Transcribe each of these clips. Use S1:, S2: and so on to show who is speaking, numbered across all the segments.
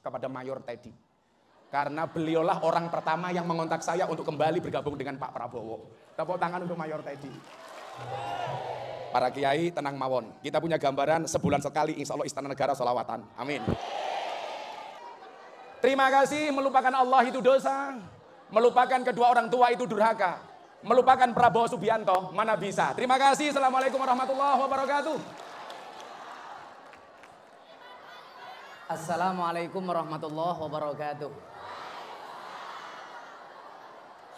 S1: kepada Mayor Teddy. Karena beliaulah orang pertama yang mengontak saya untuk kembali bergabung dengan Pak Prabowo. Tepuk tangan untuk Mayor Teddy. Para kiai tenang mawon. Kita punya gambaran sebulan sekali insya Allah Istana Negara sholawatan. Amin. Terima kasih. Melupakan Allah itu dosa. Melupakan kedua orang tua itu durhaka. Melupakan Prabowo Subianto mana bisa. Terima kasih. Assalamualaikum warahmatullahi wabarakatuh.
S2: Assalamualaikum warahmatullahi wabarakatuh.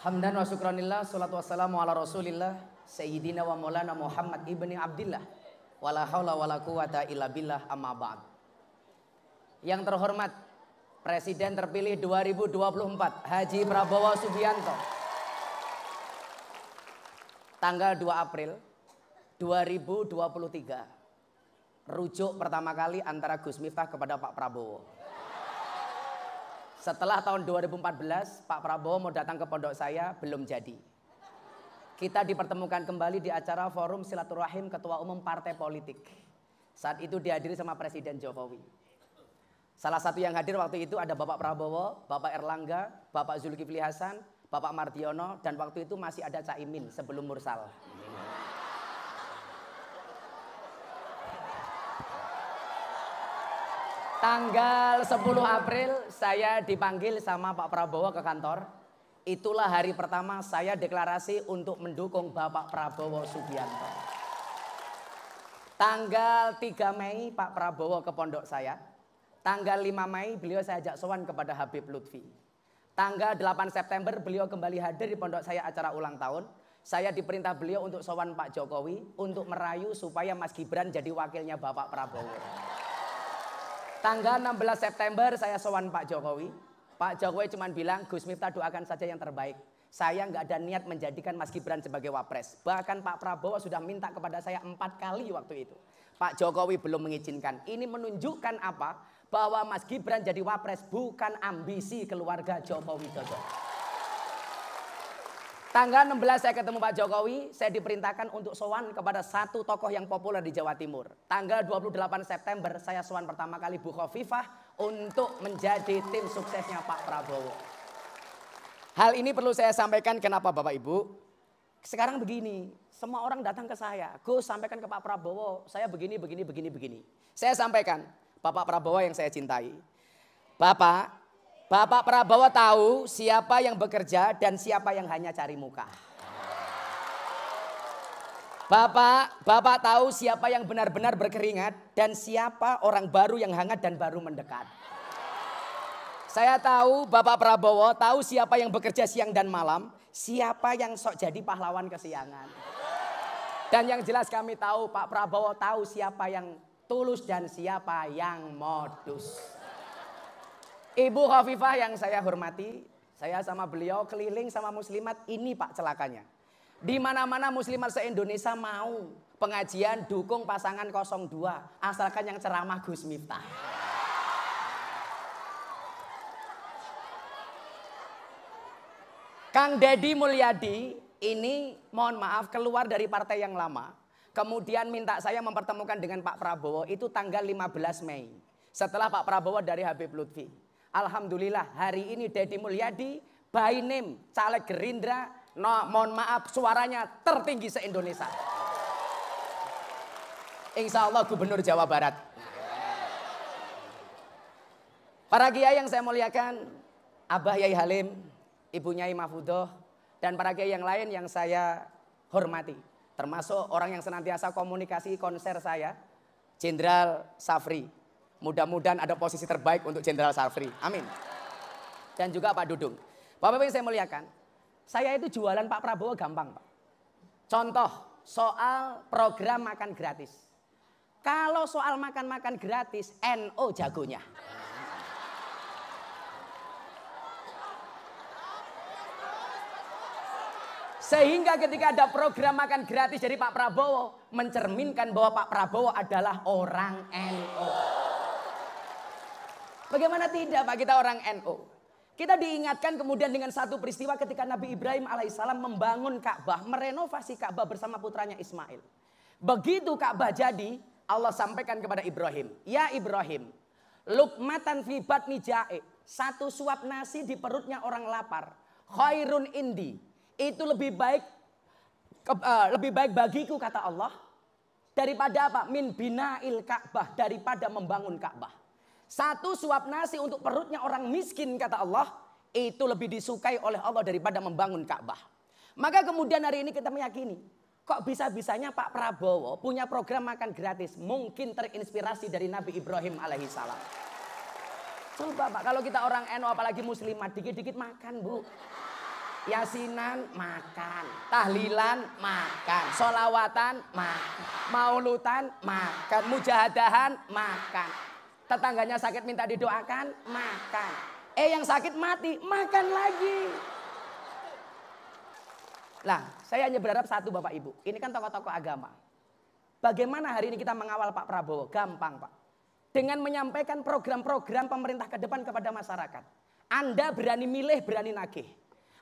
S2: Hamdan wa syukranillah, salatu wassalamu ala rasulillah, sayyidina wa maulana Muhammad ibni Abdillah, wala hawla wala quwata illa billah, amma ba'd. Yang terhormat Presiden terpilih 2024 Haji Prabowo Subianto, tanggal 2 April 2023, rujuk pertama kali antara Gus Miftah kepada Pak Prabowo. Setelah tahun 2014 Pak Prabowo mau datang ke pondok saya, belum jadi. Kita dipertemukan kembali di acara forum silaturahim ketua umum partai politik. Saat itu dihadiri sama Presiden Jokowi. Salah satu yang hadir waktu itu ada Bapak Prabowo, Bapak Erlangga, Bapak Zulkifli Hasan, Bapak Mardiono, dan waktu itu masih ada Caimin sebelum Mursal. Tanggal 10 April saya dipanggil sama Pak Prabowo ke kantor. Itulah hari pertama saya deklarasi untuk mendukung Bapak Prabowo Subianto. Tanggal 3 Mei Pak Prabowo ke pondok saya. Tanggal 5 Mei beliau saya ajak sowan kepada Habib Lutfi. Tanggal 8 September beliau kembali hadir di pondok saya acara ulang tahun. Saya diperintah beliau untuk sowan Pak Jokowi untuk merayu supaya Mas Gibran jadi wakilnya Bapak Prabowo. Tanggal 16 September saya sowan Pak Jokowi. Pak Jokowi cuma bilang, Gus Miftah doakan saja yang terbaik. Saya nggak ada niat menjadikan Mas Gibran sebagai wapres. Bahkan Pak Prabowo sudah minta kepada saya 4 kali waktu itu. Pak Jokowi belum mengizinkan. Ini menunjukkan apa? Bahwa Mas Gibran jadi wapres bukan ambisi keluarga Joko Widodo. Tanggal 16 saya ketemu Pak Jokowi, saya diperintahkan untuk sowan kepada satu tokoh yang populer di Jawa Timur. Tanggal 28 September saya sowan pertama kali Bu Khofifah untuk menjadi tim suksesnya Pak Prabowo. Hal ini perlu saya sampaikan kenapa Bapak Ibu? Sekarang begini, semua orang datang ke saya, Gus sampaikan ke Pak Prabowo, saya begini. Saya sampaikan, Bapak Prabowo yang saya cintai. Bapak Prabowo tahu siapa yang bekerja dan siapa yang hanya cari muka. Bapak tahu siapa yang benar-benar berkeringat dan siapa orang baru yang hangat dan baru mendekat. Saya tahu Bapak Prabowo tahu siapa yang bekerja siang dan malam, siapa yang sok jadi pahlawan kesiangan. Dan yang jelas kami tahu Pak Prabowo tahu siapa yang tulus dan siapa yang modus. Ibu Khofifah yang saya hormati, saya sama beliau keliling sama muslimat, ini Pak celakanya. Di mana-mana muslimat se-Indonesia mau pengajian dukung pasangan 02, asalkan yang ceramah Gus Miftah. Kang Deddy Mulyadi ini mohon maaf keluar dari partai yang lama. Kemudian minta saya mempertemukan dengan Pak Prabowo itu tanggal 15 Mei. Setelah Pak Prabowo dari Habib Lutfi. Alhamdulillah hari ini Deddy Mulyadi by name caleg Gerindra. Mohon maaf suaranya tertinggi se-Indonesia. Insya Allah Gubernur Jawa Barat. Para kiai yang saya muliakan, Abah Yai Halim, Ibu Nyai Mahfudoh, dan para kiai yang lain yang saya hormati. Termasuk orang yang senantiasa komunikasi konser saya, Jenderal Safri. Mudah-mudahan ada posisi terbaik untuk Jenderal Safri. Amin. Dan juga Pak Dudung. Bapak-Bapak yang saya muliakan, saya itu jualan Pak Prabowo gampang Pak. Contoh soal program makan gratis. Kalau soal makan-makan gratis, NO jagonya. Sehingga ketika ada program makan gratis dari Pak Prabowo, mencerminkan bahwa Pak Prabowo adalah orang NO. Bagaimana tidak Pak, kita orang NO. Kita diingatkan kemudian dengan satu peristiwa ketika Nabi Ibrahim alaihissalam membangun Ka'bah, merenovasi Ka'bah bersama putranya Ismail. Begitu Ka'bah jadi, Allah sampaikan kepada Ibrahim, ya Ibrahim, Lukmatan fi batni ja'i. Satu suap nasi di perutnya orang lapar. Khairun indi. Itu lebih baik bagiku kata Allah. Daripada apa? Min bina'il Ka'bah. Daripada membangun Ka'bah. Satu suap nasi untuk perutnya orang miskin kata Allah. Itu lebih disukai oleh Allah daripada membangun Ka'bah. Maka kemudian hari ini kita meyakini. Kok bisa-bisanya Pak Prabowo punya program makan gratis. Mungkin terinspirasi dari Nabi Ibrahim alaihissalam. Coba Pak, kalau kita orang NU apalagi muslimat, dikit-dikit makan Bu. Yasinan makan, tahlilan makan, sholawatan makan, maulutan makan, mujahadahan makan. Tetangganya sakit minta didoakan makan. Yang sakit mati makan lagi. Lah, saya hanya berharap satu Bapak Ibu. Ini kan tokoh-tokoh agama. Bagaimana hari ini kita mengawal Pak Prabowo? Gampang Pak. Dengan menyampaikan program-program pemerintah ke depan kepada masyarakat. Anda berani milih, berani nagih.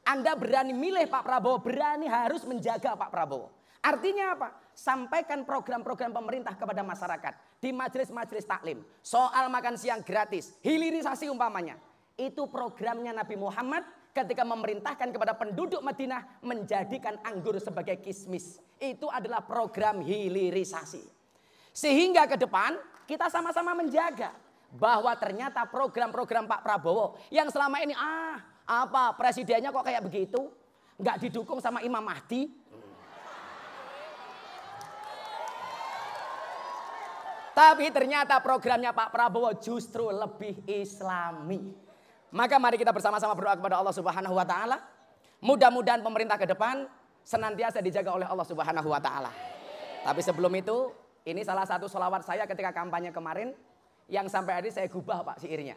S2: Anda berani milih Pak Prabowo, berani harus menjaga Pak Prabowo. Artinya apa? Sampaikan program-program pemerintah kepada masyarakat. Di majelis-majelis taklim. Soal makan siang gratis. Hilirisasi umpamanya. Itu programnya Nabi Muhammad ketika memerintahkan kepada penduduk Madinah menjadikan anggur sebagai kismis. Itu adalah program hilirisasi. Sehingga ke depan kita sama-sama menjaga bahwa ternyata program-program Pak Prabowo yang selama ini apa presidennya kok kayak begitu, nggak didukung sama Imam Mahdi. Tapi ternyata programnya Pak Prabowo justru lebih Islami. Maka mari kita bersama-sama berdoa kepada Allah Subhanahu wa taala. Mudah-mudahan pemerintah ke depan senantiasa dijaga oleh Allah Subhanahu wa taala. Tapi sebelum itu, ini salah satu sholawat saya ketika kampanye kemarin yang sampai hari saya gubah Pak syairnya.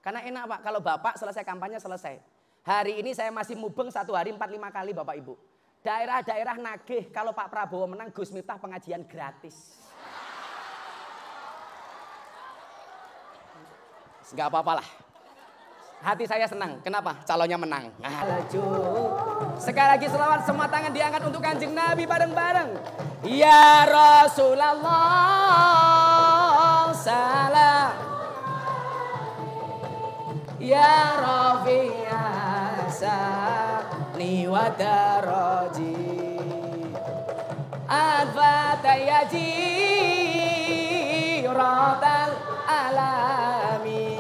S2: Karena enak Pak, kalau Bapak selesai kampanye selesai. Hari ini saya masih mubeng satu hari 4-5 kali Bapak Ibu. Daerah-daerah nagih kalau Pak Prabowo menang Gus Miftah pengajian gratis. Enggak apa-apalah. Hati saya senang. Kenapa? Calonnya menang. Sekali lagi selawat, semua tangan diangkat untuk Kanjeng Nabi bareng-bareng. Ya Rasulullah salam. Ya Rafi'ah sa'ni wa daraji. Adfatayaji ratal alami.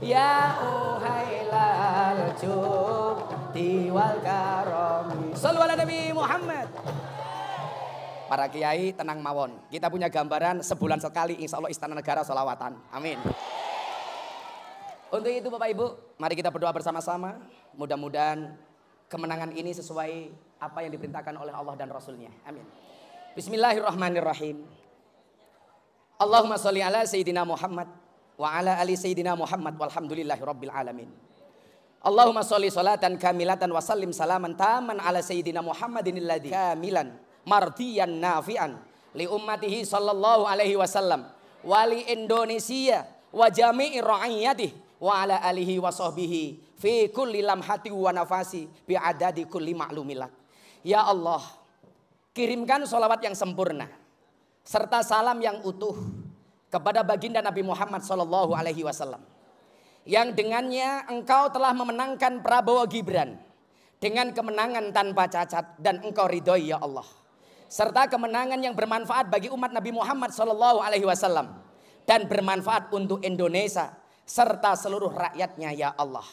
S2: Ya uhailal jubti wal karami. Sallu ala Nabi Muhammad. Para kiai tenang mawon. Kita punya gambaran sebulan sekali insya Allah Istana Negara sholawatan. Amin. Untuk itu Bapak Ibu, mari kita berdoa bersama-sama. Mudah-mudahan kemenangan ini sesuai apa yang diperintahkan oleh Allah dan Rasulnya. Amin. Bismillahirrahmanirrahim. Allahumma sholli ala Sayyidina Muhammad wa ala ali Sayyidina Muhammad walhamdulillahi rabbil alamin. Allahumma sholli sholatan kamilatan wa sallim salaman taman ala Sayyidina Muhammadin alladhi kamilan mardiyan nafi'an li ummatihi sallallahu alaihi wasallam wa li Indonesia wa jami'i ra'iyatihi wa ala alihi wa sahbihi fi kulli lamhati wa nafasi bi adadi kulli ma'lumilak. Ya Allah, kirimkan sholawat yang sempurna serta salam yang utuh kepada baginda Nabi Muhammad sallallahu alaihi wasallam yang dengannya engkau telah memenangkan Prabowo Gibran dengan kemenangan tanpa cacat dan engkau ridhoi ya Allah, serta kemenangan yang bermanfaat bagi umat Nabi Muhammad sallallahu alaihi wasallam dan bermanfaat untuk Indonesia serta seluruh rakyatnya ya Allah.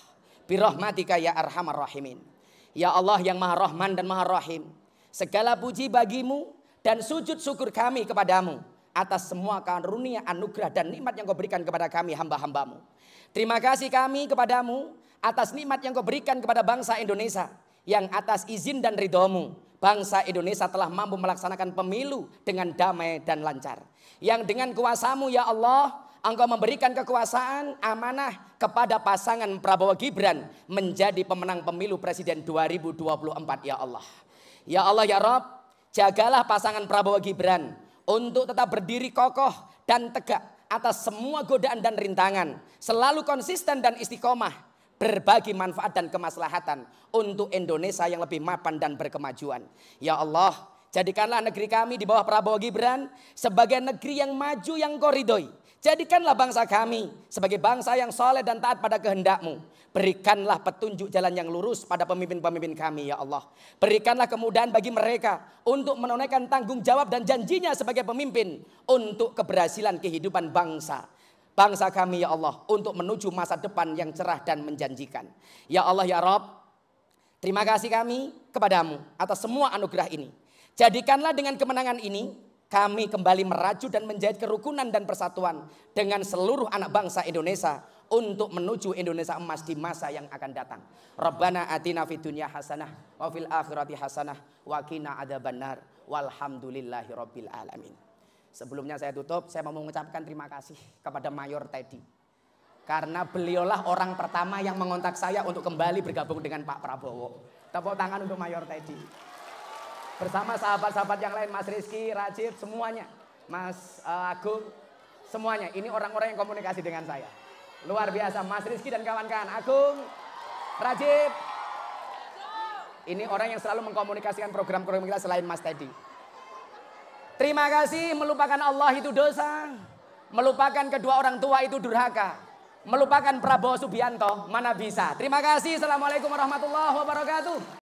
S2: Birahmatika ya arhamar rahimin. Ya Allah yang maha rahman dan maha rahim. Segala puji bagimu dan sujud syukur kami kepadamu atas semua karunia, anugerah dan nikmat yang kau berikan kepada kami hamba-hambamu. Terima kasih kami kepadamu atas nikmat yang kau berikan kepada bangsa Indonesia. Yang atas izin dan ridhomu bangsa Indonesia telah mampu melaksanakan pemilu dengan damai dan lancar. Yang dengan kuasamu ya Allah, engkau memberikan kekuasaan amanah kepada pasangan Prabowo Gibran menjadi pemenang pemilu presiden 2024 ya Allah. Ya Allah ya Rabb, jagalah pasangan Prabowo Gibran untuk tetap berdiri kokoh dan tegak atas semua godaan dan rintangan. Selalu konsisten dan istiqomah berbagi manfaat dan kemaslahatan untuk Indonesia yang lebih mapan dan berkemajuan. Ya Allah, jadikanlah negeri kami di bawah Prabowo Gibran sebagai negeri yang maju yang kau ridhoi. Jadikanlah bangsa kami sebagai bangsa yang soleh dan taat pada kehendak-Mu. Berikanlah petunjuk jalan yang lurus pada pemimpin-pemimpin kami ya Allah. Berikanlah kemudahan bagi mereka untuk menunaikan tanggung jawab dan janjinya sebagai pemimpin untuk keberhasilan kehidupan bangsa. Bangsa kami ya Allah untuk menuju masa depan yang cerah dan menjanjikan. Ya Allah ya Rabb, terima kasih kami kepadamu atas semua anugerah ini. Jadikanlah dengan kemenangan ini kami kembali meraju dan menjahit kerukunan dan persatuan dengan seluruh anak bangsa Indonesia untuk menuju Indonesia emas di masa yang akan datang. Rabbana atina fid dunya hasanah wa fil akhirati hasanah wa qina adzabannar walhamdulillahi rabbil alamin. Sebelumnya saya tutup, saya mau mengucapkan terima kasih kepada Mayor Teddy. Karena beliaulah orang pertama yang mengontak saya untuk kembali bergabung dengan Pak Prabowo. Tepuk tangan untuk Mayor Teddy. Bersama sahabat-sahabat yang lain, Mas Rizky, Rajib, semuanya. Mas Agung, semuanya. Ini orang-orang yang komunikasi dengan saya. Luar biasa, Mas Rizky dan kawan-kawan. Agung, Rajib. Ini orang yang selalu mengkomunikasikan program-program kita selain Mas Teddy. Terima kasih, melupakan Allah itu dosa. Melupakan kedua orang tua itu durhaka. Melupakan Prabowo Subianto mana bisa. Terima kasih, assalamualaikum warahmatullahi wabarakatuh.